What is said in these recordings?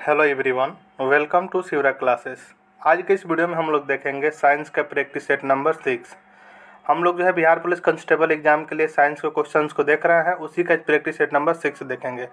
Hello everyone, welcome to Shivra classes. आज के इस वीडियो में हम लोग देखेंगे साइंस का प्रैक्टिस सेट नंबर 6। हम लोग बिहार पुलिस कांस्टेबल एग्जाम के लिए साइंस के क्वेश्चंस को देख रहे हैं। उसी का प्रैक्टिस सेट नंबर 6 देखेंगे,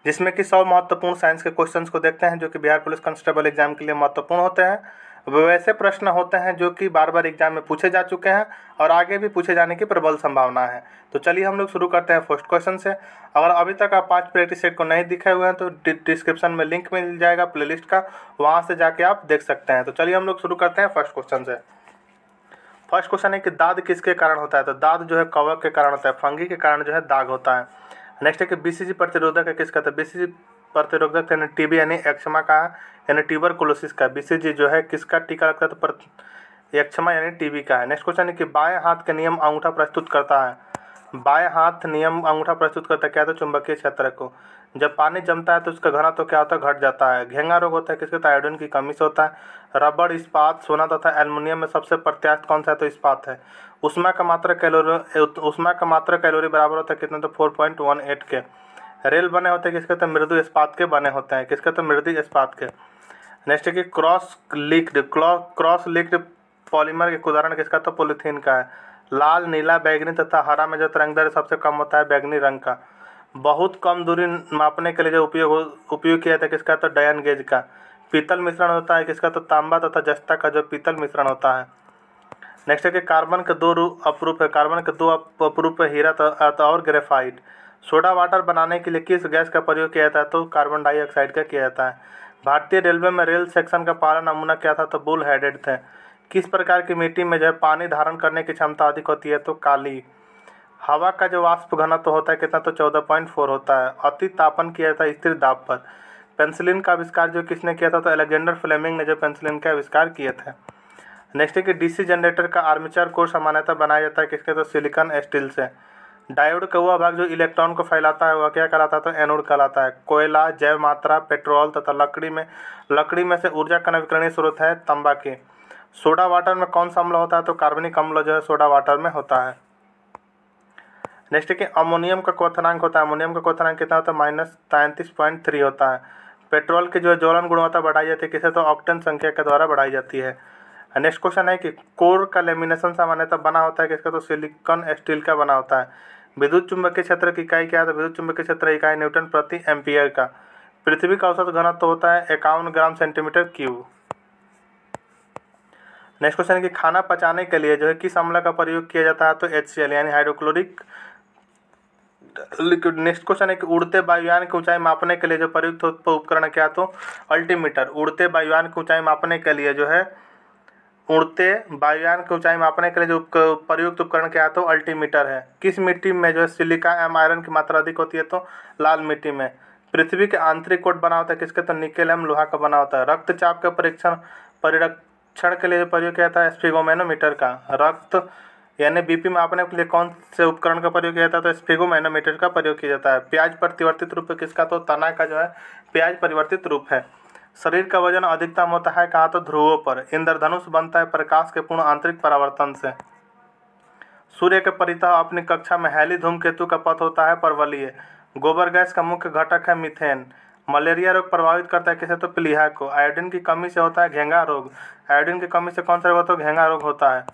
जिसमें कि 100 महत्वपूर्ण साइंस के क्वेश्चंस को देखते हैं जो कि बिहार पुलिस कांस्टेबल एग्जाम के लिए महत्वपूर्ण होते हैं। वैसे प्रश्न होते हैं जो कि बार बार एग्जाम में पूछे जा चुके हैं और आगे भी पूछे जाने की प्रबल संभावना है। तो चलिए हम लोग शुरू करते हैं फर्स्ट क्वेश्चन से। अगर अभी तक आप 5 प्रैक्टिस सेट को नहीं दिखे हुए हैं तो डिस्क्रिप्शन में लिंक मिल जाएगा प्लेलिस्ट का, वहाँ से जाके आप देख सकते हैं। तो चलिए हम लोग शुरू करते हैं फर्स्ट क्वेश्चन से। फर्स्ट क्वेश्चन है कि दाद किसके कारण होता है। तो दाद कवक के कारण होता है, फंगी के कारण दाग होता है। नेक्स्ट है कि बीसीजी प्रतिरोधक है किसका। तो बीसीजी प्रतिरोधक यानी टीबी यानी एक्समा का यानी ट्यूबरकुलोसिस का। बीसीजी किसका टीका लगता है। तो एक्समा यानी टीबी का है। नेक्स्ट क्वेश्चन है कि बाएं हाथ के नियम अंगूठा प्रस्तुत करता है। बाएं हाथ नियम अंगूठा प्रस्तुत करता है क्या। तो चुंबकीय क्षेत्र को। जब पानी जमता है तो उसका घनत्व क्या होता है, घट जाता है। घेंगा रोग होता है किसके। तो आयोडीन की कमी से होता है। रबड़, इस्पात, सोना तथा एल्युमिनियम में सबसे प्रत्यास्थ कौन सा है। तो इस्पात है। उष्मा का मात्रा कैलोरी बराबर होता है कितना। तो 4.18 के। रेल बने होते हैं किसके। तो मृदु इस्पात के बने होते हैं किसके। तो मृदु इस्पात के। नेक्स्ट है कि क्रॉस लिंक्ड पॉलीमर के उदाहरण किसका। तो पॉलीथीन का है। लाल, नीला, बैगनी तथा हरा में तरंगदैर्घ्य सबसे कम होता है बैगनी रंग का। बहुत कम दूरी मापने के लिए उपयोग किया जाता है किसका। तो डायन गेज का। पीतल मिश्रण होता है किसका। तो तांबा तथा जस्ता का पीतल मिश्रण होता है। नेक्स्ट है कि कार्बन के 2 अपरूप है। कार्बन के 2 अपरूप है, हीरा और ग्रेफाइट। सोडा वाटर बनाने के लिए किस गैस का प्रयोग किया जाता है। तो कार्बन डाइऑक्साइड का किया जाता है। भारतीय रेलवे में रेल सेक्शन का पहला नमूना क्या था। तो बुल हेडेड थे। किस प्रकार की मिट्टी में पानी धारण करने की क्षमता अधिक होती है। तो काली। हवा का वाष्प घनत्व होता है कितना। तो 14.4 होता है। अति तापन किया जाता है स्थिर दाब पर। पेंसिलिन का आविष्कार किसने किया था। तो अलेक्जेंडर फ्लेमिंग ने पेंसिलिन का आविष्कार किए थे। नेक्स्ट है कि डीसी जनरेटर का आर्मेचर कोर सामान्यतः बनाया जाता है किसके। तो सिलिकॉन स्टील से। डायोड का वह भाग इलेक्ट्रॉन को फैलाता है वह क्या कहलाता है। तो एनोड कहलाता है। कोयला, जैव मात्रा, पेट्रोल तथा लकड़ी में से ऊर्जा का नवीकरणीय स्रोत है तांबा की। सोडा वाटर में कौन सा अम्ल होता है। तो कार्बनिक अम्ल सोडा वाटर में होता है। नेक्स्ट है कि अमोनियम का क्वथनांक होता है। अमोनियम का क्वथनांक कितना होता है। -33.3 होता है। पेट्रोल की ज्वलन गुणवत्ता बढ़ाई जाती है किसे। तो ऑक्टेन संख्या के द्वारा बढ़ाई जाती है। नेक्स्ट क्वेश्चन है कि कोर का लेमिनेशन सामान्यतः बना होता है किसका। तो सिलिकॉन स्टील का बना होता है। विद्युत चुंबकीय क्षेत्र की इकाई क्या है। तो विद्युत चुंबकीय क्षेत्र इकाई न्यूटन प्रति एम्पियर का। पृथ्वी का औसत घनत्व होता है 51 gram centimetre cube. Next question है कि खाना पचाने के लिए किस अम्ल का प्रयोग किया जाता है। तो HCl यानी हाइड्रोक्लोरिक लिक्विड। नेक्स्ट क्वेश्चन है कि उड़ते वायुयान की ऊंचाई मापने के लिए प्रयुक्त उपकरण क्या। तो अल्टीमीटर। उड़ते वायुयान की ऊंचाई मापने के लिए उड़ते वायुयान की ऊंचाई मापने के लिए प्रयुक्त उपकरण क्या है। तो अल्टीमीटर है। किस मिट्टी में सिलिका एवं आयरन की मात्रा अधिक होती है। तो लाल मिट्टी में। पृथ्वी के आंतरिक कोट बना होता है किसके। तो निकेल एवं लोहा का बना होता है। रक्तचाप का परिरक्षण के लिए प्रयोग किया जाता है स्फिगोमैनोमीटर का। रक्त यानी बीपी मापने के लिए कौन से उपकरण का प्रयोग किया जाता है। तो स्फिगोमैनोमीटर का प्रयोग किया जाता है। प्याज परिवर्तित रूप किसका। तो तना का प्याज परिवर्तित रूप है। शरीर का वजन अधिकतम होता है कहाँ। तो ध्रुवों पर। इंद्रधनुष बनता है प्रकाश के पूर्ण आंतरिक परावर्तन से। सूर्य के परितः अपनी कक्षा में हैली धूमकेतु का पथ होता है परवलयीय। गोबर गैस का मुख्य घटक है मीथेन। मलेरिया रोग प्रभावित करता है किसे। तो प्लीहा को। आयोडीन की कमी से होता है घेंगा रोग। आयोडीन की कमी से कौन सा रोग होता है। घेंगा रोग होता है।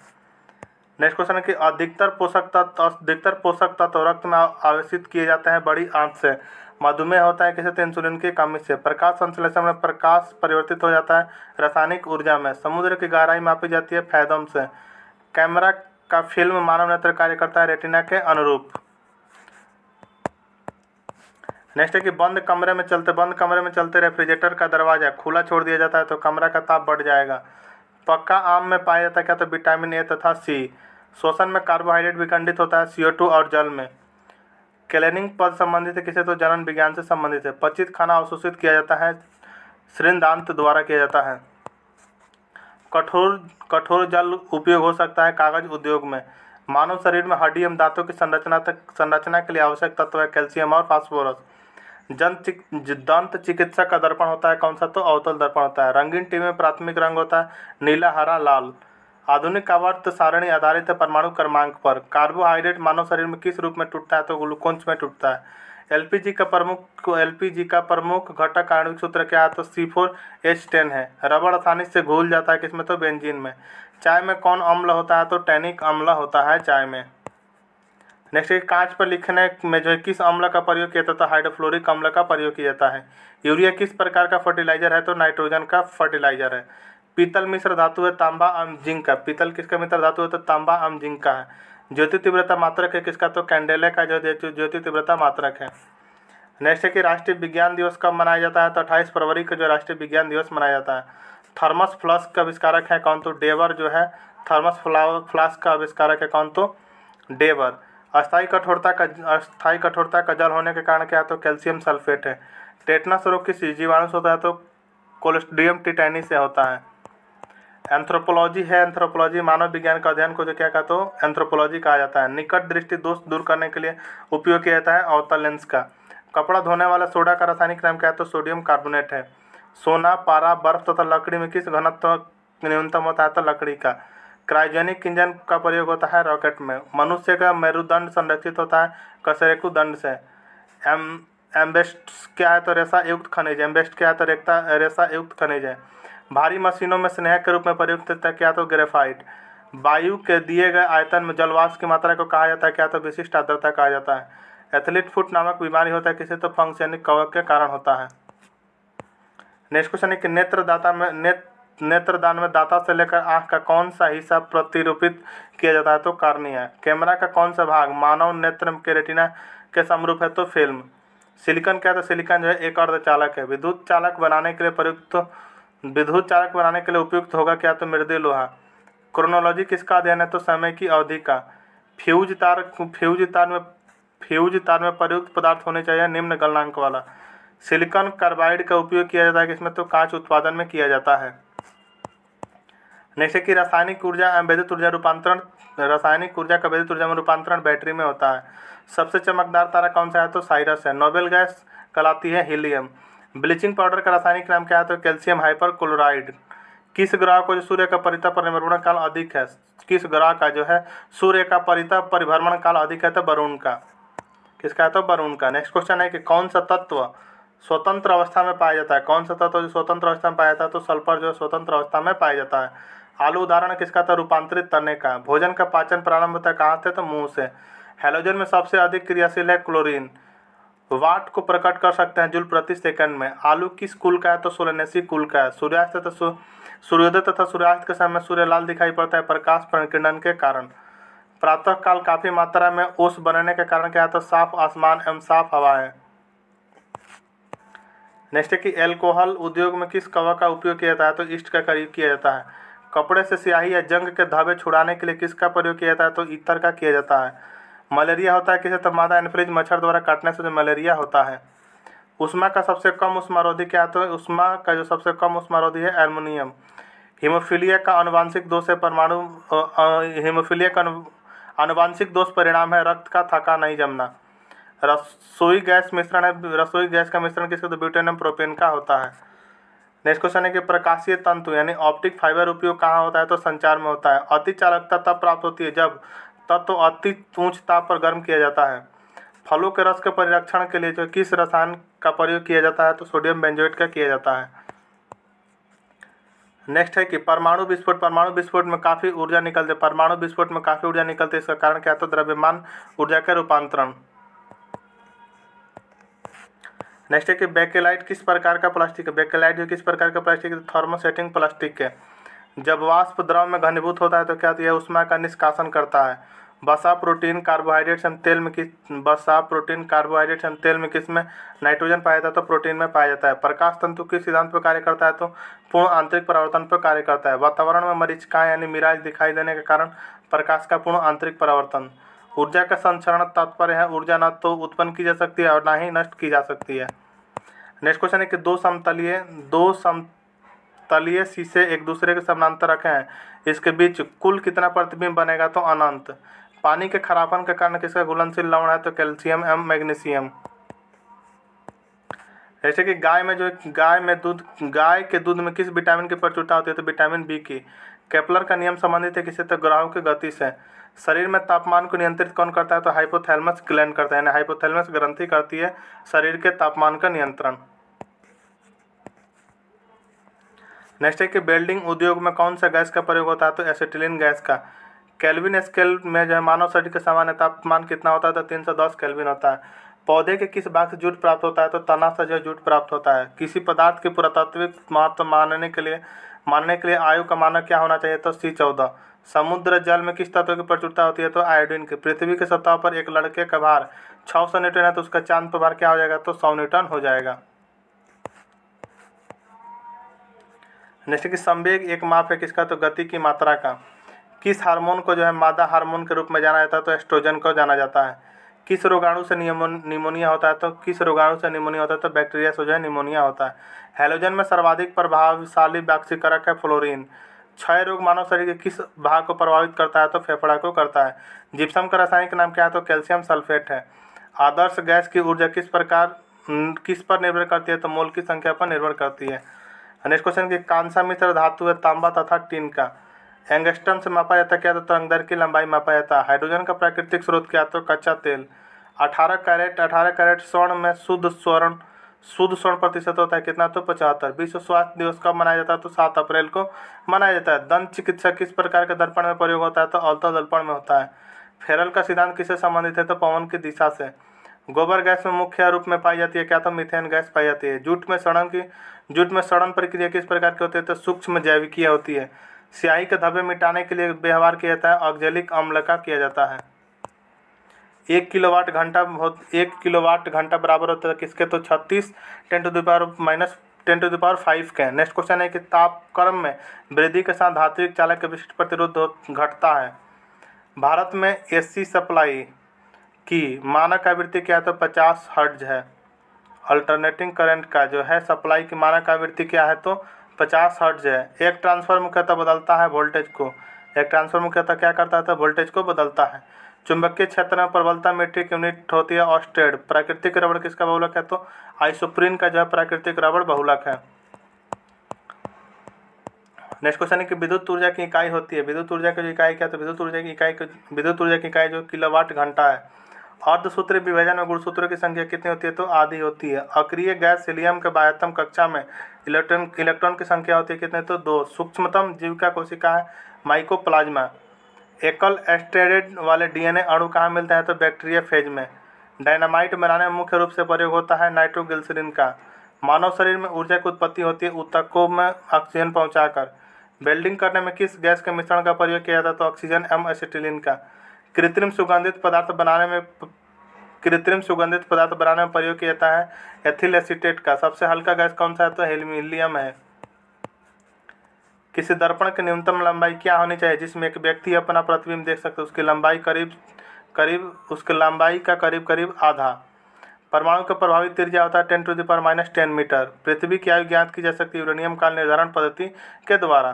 नेक्स्ट क्वेश्चन है कि अधिकतर पोषक तत्व रक्त में आवेशित किए जाते हैं बड़ी आंत से। मधुमेह होता है किसे। तो इंसुलिन की कमी से। प्रकाश संश्लेषण में प्रकाश परिवर्तित हो जाता है रासायनिक ऊर्जा में। समुद्र की गहराई मापी जाती है फैदम से। कैमरा का फिल्म मानव नेत्र कार्य करता है रेटिना के अनुरूप। नेक्स्ट है कि बंद कमरे में चलते रेफ्रिजरेटर का दरवाजा खुला छोड़ दिया जाता है तो कमरा का ताप बढ़ जाएगा। पक्का आम में पाया जाता है क्या। तो विटामिन ए तथा सी। श्वसन में कार्बोहाइड्रेट विखंडित होता है CO2 और जल में। क्लेनिंग पद संबंधित है किसे। तो जनन विज्ञान से संबंधित है। पचित खाना अवशोषित किया जाता है श्रृणदांत द्वारा किया जाता है। कठोर जल उपयोग हो सकता है कागज उद्योग में। मानव शरीर में हड्डी एवं दांतों की संरचना के लिए आवश्यक तत्व है कैल्शियम और फास्फोरस। दंत चिकित्सा का दर्पण होता है कौन सा। तो अवतल दर्पण होता है। रंगीन टीवी में प्राथमिक रंग होता है नीला, हरा, लाल। आधुनिक आवर्त सारणी आधारित है परमाणु क्रमांक पर। कार्बोहाइड्रेट मानव शरीर में किस रूप में टूटता है। तो ग्लूकोज में टूटता है। एलपीजी का प्रमुख घटक आणविक सूत्र क्या है? तो C4H10 है। रबड़ आसानी से घुल जाता है किसमें? तो बेंजीन में। चाय में कौन अम्ल होता है? तो टैनिक अम्ल होता है चाय में। नेक्स्ट है, कांच पर लिखने में जो है किस अम्ल का प्रयोग किया जाता है? हाइड्रोफ्लोरिक अम्ल का प्रयोग किया जाता है। यूरिया किस प्रकार का फर्टिलाइजर है? तो नाइट्रोजन का फर्टिलाइजर है। पीतल मिश्र धातु है तांबा एवं जिंक का। पीतल किसका मिश्र धातु है? तो तांबा एवं जिंक का है। ज्योति तीव्रता मात्रक है किसका? तो कैंडेला का जो ज्योति तीव्रता मात्रक है। नेक्स्ट है कि राष्ट्रीय विज्ञान दिवस कब मनाया जाता है? तो 28 फरवरी को जो राष्ट्रीय विज्ञान दिवस मनाया जाता है। थर्मस फ्लास्क का आविष्कारक है कौन? तो डेवर जो है थर्मस फ्लास्क का आविष्कारक है कौन? तो डेवर। अस्थायी कठोरता का जल होने के कारण क्या है? तो कैल्शियम सल्फेट है। टेटनस रोग किस जीवाणु से होता है? तो क्लोस्ट्रिडियम टिटैनी से होता है। एंथ्रोपोलॉजी है, एंथ्रोपोलॉजी मानव विज्ञान का अध्ययन को जो क्या कहते हो? एंथ्रोपोलॉजी कहा जाता है। निकट दृष्टि दोष दूर करने के लिए उपयोग किया जाता है अवतल लेंस का। कपड़ा धोने वाला सोडा का रासायनिक नाम क्या है? तो सोडियम कार्बोनेट है। सोना, पारा, बर्फ तथा लकड़ी में किस घनत्व न्यूनतम होता है? तो लकड़ी का। क्रायोजेनिक इंजन का प्रयोग होता है रॉकेट में। मनुष्य का मेरुदंड संरक्षित होता है कशेरुकी दंड से। एम्बेस्ट क्या है? तो रेशा युक्त खनिज। एम्बेस्ट क्या है? तो रेशा युक्त खनिज है। भारी मशीनों में स्नेहक के रूप में प्रयुक्त होता है क्या? तो ग्रेफाइट। वायु के दिए गए आयतन में जलवाष्प की मात्रा को कहा जाता है क्या? तो विशिष्ट आर्द्रता कहा जाता है। एथलीट फुट नामक बीमारी होता है किसे? तो फंक्स यानी कवक के कारण होता है। नेक्स्ट क्वेश्चन है कि नेत्रदान में दाता से लेकर आँख का कौन सा हिस्सा प्रतिरूपित किया जाता है? तो कार्निया। कैमरा का कौन सा भाग मानव नेत्र के रेटिना के समरूप है? तो फिल्म। सिलिकॉन क्या है? तो सिलिकॉन जो है एक अर्धचालक है। विद्युत चालक बनाने के लिए उपयुक्त होगा क्या? तो मृदु लोहा। क्रोनोलॉजी किसका अध्ययन है? तो समय की अवधि का। फ्यूज तार में प्रयुक्त पदार्थ होने चाहिए निम्न गलनांक वाला। सिलिकॉन कार्बाइड का उपयोग किया जाता है किसमें? तो कांच उत्पादन में किया जाता है। नेक्स्ट है कि रासायनिक ऊर्जा का विद्युत ऊर्जा में रूपांतरण बैटरी में होता है। सबसे चमकदार तारा कौन सा है? तो साइरस है। नोबेल गैस कहलाती है हीलियम। ब्लीचिंग पाउडर का रासायनिक नाम क्या है? तो कैल्शियम हाइपरक्लोराइड। किस ग्रह को जो सूर्य का परितः परिभ्रमण काल अधिक है? किस ग्रह का जो है सूर्य का परितः परिभ्रमण काल अधिक है? तो वरुण का। किसका है? तो वरुण का। नेक्स्ट क्वेश्चन है कि कौन सा तत्व स्वतंत्र अवस्था में पाया जाता है? कौन सा तत्व जो स्वतंत्र अवस्था में पाया जाता है? तो सल्फर जो स्वतंत्र अवस्था में पाया जाता है। आलू उदाहरण किसका था? रूपांतरित करने का। भोजन का पाचन प्रारंभ होता है कहाँ से? तो मुंह से। हैलोजन में सबसे अधिक क्रियाशील है क्लोरीन। वाट को प्रकट कर सकते हैं जूल प्रति सेकंड में। आलू किस कुल का है? तो सोलेनेसी कुल का है। सूर्योदय तथा सूर्यास्त के समय सूर्य लाल दिखाई पड़ता है प्रकाश प्रकीर्णन के कारण। प्रातः काल काफी मात्रा में ओस बनने के कारण क्या है? तो साफ आसमान एवं साफ हवा है। नेक्स्ट है कि एल्कोहल उद्योग में किस कवक का उपयोग किया जाता है? तो ईस्ट का प्रयोग किया जाता है। कपड़े से स्याही या जंग के धब्बे छुड़ाने के लिए किसका प्रयोग किया जाता है? तो इत्र का किया जाता है। मलेरिया होता है किसे? तो मादा एनफ्लूएंजा मच्छर द्वारा काटने से जो मलेरिया होता है। उष्मा का सबसे कम उष्मारोधी क्या है? तो उष्मा का जो सबसे कम उष्मारोधी है एल्युमिनियम। हीमोफीलिया का आनुवांशिक दोष परिणाम है रक्त का थका नहीं जमना। रसोई गैस का मिश्रण किसका? तो ब्यूटेन एवं प्रोपेन का होता है। नेक्स्ट क्वेश्चन है कि प्रकाशीय तंतु यानी ऑप्टिक फाइबर उपयोग कहाँ होता है? तो संचार में होता है। अति चालकता तब प्राप्त होती है जब तत्व अति उच्च ताप पर गर्म किया जाता है। फलों के रस के परिरक्षण के लिए जो किस रसायन का प्रयोग किया जाता है? तो सोडियम बेंजोएट का किया जाता है। नेक्स्ट है कि परमाणु विस्फोट में काफ़ी ऊर्जा निकलती है। इसका कारण क्या है? तो द्रव्यमान ऊर्जा का रूपांतरण। नेक्स्ट है कि बेकेलाइट किस प्रकार का प्लास्टिक है? बेकेलाइट जो किस प्रकार का प्लास्टिक है? थर्मोसेटिंग प्लास्टिक है। जब वाष्प द्रव में घनीभूत होता है तो क्या? तो यह ऊष्मा का निष्कासन करता है। वसा, प्रोटीन, कार्बोहाइड्रेट्स एवं तेल में किसमें नाइट्रोजन पाया जाता है? तो प्रोटीन में पाया जाता है। प्रकाश तंतु किस सिद्धांत पर कार्य करता है? तो पूर्ण आंतरिक परावर्तन पर कार्य करता है। वातावरण में मरीचिकाएं यानी मिराज दिखाई देने के कारण प्रकाश का पूर्ण आंतरिक परावर्तन। ऊर्जा का संचरण तात्पर्य है ऊर्जा न तो उत्पन्न की जा सकती है और न ही नष्ट की जा सकती है। नेक्स्ट क्वेश्चन है कि दो समतलीय शीशे एक दूसरे के समानांतर रखे हैं, इसके बीच कुल कितना प्रतिबिंब बनेगा? तो अनंत। पानी के खरापन के कारण किसका घुलनशील लवण है? तो कैल्शियम एवं मैग्नीशियम। जैसे कि गाय के दूध में किस विटामिन की प्रचुरता होती है? तो विटामिन बी की। केपलर का नियम संबंधित है किससे? तो ग्रहों की गति से। शरीर में तापमान को नियंत्रित कौन करता है? तो हाइपोथैलेमस ग्लैंड करता है, यानी हाइपोथैलेमस ग्रंथि करती है शरीर के तापमान का नियंत्रण। नेक्स्ट है कि वेल्डिंग उद्योग में कौन सा गैस का प्रयोग होता है? तो एसिटिलीन गैस का। केल्विन स्केल में जो है मानव शरीर का सामान्य तापमान कितना होता है? तो 310 केल्विन होता है। पौधे के किस भाग से जूट प्राप्त होता है? तो तना से जो जूट प्राप्त होता है। किसी पदार्थ के पुरातात्विक महत्व मानने के लिए आयु का मानक क्या होना चाहिए? तो C14। समुद्र जल में किस तत्व की प्रचुरता होती है? तो आयोडीन की। पृथ्वी के सतह पर एक लड़के का भार 600 न्यूटन है, तो उसका चांद पर भार क्या हो जाएगा? तो 100 न्यूटन हो जाएगा। नेक्स्ट कि संवेग एक माप है किसका? तो गति की मात्रा का। किस हार्मोन को जो है मादा हार्मोन के रूप में जाना जाता है? तो एस्ट्रोजन को जाना जाता है। किस रोगाणु से निमोनिया होता है? तो किस रोगाणु से निमोनिया होता है? तो बैक्टीरिया से जो है निमोनिया होता है। हैलोजन में सर्वाधिक प्रभावशाली वाक्सीकारक है फ्लोरीन। क्षय रोग मानव शरीर के किस भाग को प्रभावित करता है? तो फेफड़ा को करता है। जिप्सम का रासायनिक नाम क्या है? तो कैल्शियम सल्फेट है। आदर्श गैस की ऊर्जा किस पर निर्भर करती है? तो मोल की संख्या पर निर्भर करती है। नेक्स्ट क्वेश्चन की कांसा मिश्र धातु है तांबा तथा टीन का। एंगस्ट्रम से मापा जाता है क्या? तो तरंगदैर्घ्य की लंबाई मापा जाता है। हाइड्रोजन का प्राकृतिक स्रोत क्या? तो कच्चा तेल। 18 कैरेट स्वर्ण में शुद्ध स्वर्ण प्रतिशत होता है कितना? तो 75। विश्व स्वास्थ्य दिवस कब मनाया जाता है? तो 7 अप्रैल को मनाया जाता है। दंत चिकित्सा किस प्रकार के दर्पण में प्रयोग होता है? तो अवतल दर्पण में होता है। फेरल का सिद्धांत किससे संबंधित है? तो पवन की दिशा से। गोबर गैस में मुख्य रूप में पाई जाती है क्या? तो मीथेन गैस पाई जाती है। जूट में सड़न प्रक्रिया किस प्रकार की होती है? तो सूक्ष्म जैविकीय होती है। स्याही के धब्बे मिटाने के लिए व्यवहार किया जाता है ऑक्जेलिक अम्ल का किया जाता है। 1 किलोवाट घंटा बराबर होता है किसके? तो 36 10 to the power 5 के। नेक्स्ट क्वेश्चन है कि तापक्रम में वृद्धि के साथ धात्विक चालक के विशिष्ट प्रतिरोध घटता है। भारत में एसी सप्लाई की मानक आवृत्ति क्या है? तो 50 हर्ट्ज है। अल्टरनेटिंग करंट का जो है सप्लाई की मानक आवृत्ति क्या है? तो 50 हर्ट्ज है। एक ट्रांसफार्मर मुख्यतः बदलता है वोल्टेज को। एक ट्रांसफार्मर मुख्यतः क्या करता है? तो वोल्टेज को बदलता है। चुंबकीय क्षेत्र में प्रबलता मीट्रिक यूनिट होती है ऑस्टेड। प्राकृतिक रबड़ किसका बहुलक है? तो आइसोप्रीन का जो है प्राकृतिक रबड़ बहुलक है। नेक्स्ट क्वेश्चन है कि विद्युत ऊर्जा की इकाई होती है। विद्युत ऊर्जा की इकाई क्या? तो विद्युत ऊर्जा की इकाई जो किलोवाट घंटा है। अर्धसूत्रीय विभाजन में गुणसूत्रों की संख्या कितनी होती है? तो आधी होती है। अक्रिय गैस हीलियम के बाह्यतम कक्षा में इलेक्ट्रॉन की संख्या होती है कितने? तो 2। सूक्ष्मतम जीविका कोशिका है माइकोप्लाज्मा। एकल एस्टेरेड वाले डीएनए अणु कहाँ मिलते हैं? तो बैक्टीरिया फेज में। डायनामाइट बनाने में मुख्य रूप से प्रयोग होता है नाइट्रोग्लिसरीन का। मानव शरीर में ऊर्जा की उत्पत्ति होती है ऊतकों में ऑक्सीजन पहुंचाकर। वेल्डिंग करने में किस गैस के मिश्रण का प्रयोग किया जाता है? तो ऑक्सीजन एम एसिटिलीन का। कृत्रिम सुगंधित पदार्थ बनाने में प्रयोग किया जाता है एथिल एसीटेट का। सबसे हल्का गैस कौन सा है? तो हीलियम है। किसी दर्पण की न्यूनतम लंबाई क्या होनी चाहिए जिसमें एक व्यक्ति अपना प्रतिबिंब देख सकते? उसकी लंबाई करीब आधा। परमाणु का प्रभावी त्रिज्या होता है 10 to the power -10 मीटर। पृथ्वी की आयु ज्ञात की जा सकती है यूरेनियम काल निर्धारण पद्धति के द्वारा।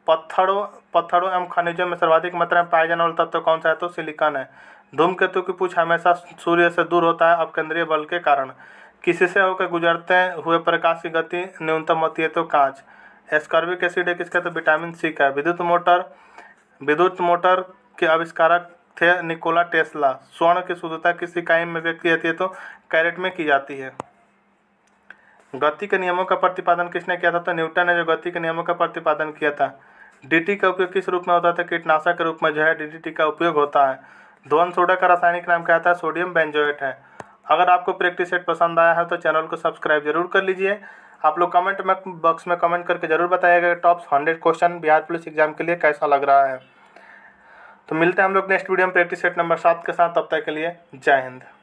पत्थरों एवं खनिजों में सर्वाधिक मात्रा में पाया जाने वाला तत्व कौन सा है? तो सिलिकॉन है। धूमकेतु की पूंछ हमेशा सूर्य से दूर होता है अपकेंद्रीय बल के कारण। किसी से होकर गुजरते हुए प्रकाश की गति न्यूनतम होती है? तो कांच। एस्कॉर्बिक एसिड है किसका? तो विटामिन सी का। विद्युत मोटर के आविष्कारक थे निकोला टेस्ला। स्वर्ण की शुद्धता किस इकाई में व्यक्त की जाती है? तो कैरेट में की जाती है। गति के नियमों का प्रतिपादन किसने किया था? तो न्यूटन ने जो गति के नियमों का प्रतिपादन किया था। डीटी का उपयोग किस रूप में होता था? कीटनाशक के रूप में जो है डीडीटी का उपयोग होता है। ध्वन सोडा का रासायनिक नाम क्या था? सोडियम बेंजोएट है। अगर आपको प्रैक्टिस सेट पसंद आया है तो चैनल को सब्सक्राइब जरूर कर लीजिए। आप लोग कमेंट बॉक्स में कमेंट करके जरूर बताइएगा top 100 question Bihar police exam के लिए कैसा लग रहा है। तो मिलते हैं हम लोग नेक्स्ट वीडियो में प्रैक्टिस सेट नंबर 7 के साथ। तब तक के लिए जय हिंद।